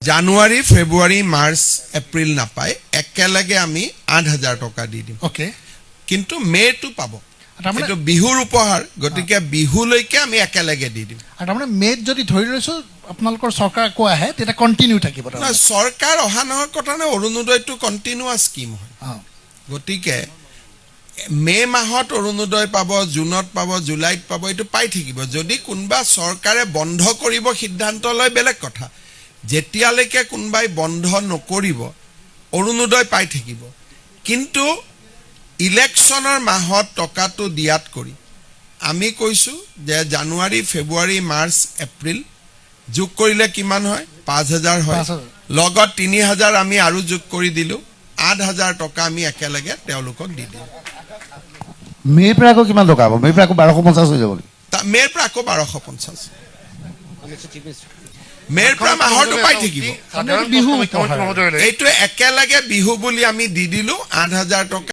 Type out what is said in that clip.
জানুৱাৰী ফেব্ৰুৱাৰী March April নাপায় একেলগে আমি ৮,০০০ টকা দি দিম ওকে কিন্তু মেটো পাব এটো বিহুৰ উপহাৰ গতিকে বিহুলৈকে আমি একেলগে দি দিম আৰু মানে মেত যদি ধৰি লৈছো আপোনালোকৰ চৰকাৰ কো আহে তেটা কন্টিনিউ থাকিব না চৰকাৰ অহা নহয় কথা না অৰুণোদয়টো কন্টিনিউয়াস স্কিম হয় গতিকে মে মাহত অৰুণোদয় পাব জুনত পাব জুলাইত পাব এটো পাই থাকিব যদি কোনবা চৰকাৰে বন্ধ কৰিব সিদ্ধান্ত লয় বেলেগ কথা যেতিয়ালৈকে কোনবাই বন্ধ নকৰিব অৰুণোদয় পাই থাকিব কিন্তু ইলেকশনৰ মাহত টকাটো দিয়াত কৰি আমি কৈছো যে জানুৱাৰী ফেব্ৰুৱাৰী মাৰ্চ এপ্ৰিল যোগ কৰিলে কিমান হয় ৫,০০০ হয় লগত ৩,০০০ আমি আৰু যোগ কৰি দিলো ৮,০০০ টকা আমি একেলগে তেওঁলোকক দি দিম মেৰ পৰা আকৌ কিমান টকা হ'ব মেৰ পৰা আকৌ ১২৫০ হৈ যাব মেৰ পৰা আকৌ ১২৫০ মেৰ পৰা মাহৰটো পাই থাকিব বিহু এইটো একেলগে বিহু বুলি আমি দি দিলো ৮,০০০ টকা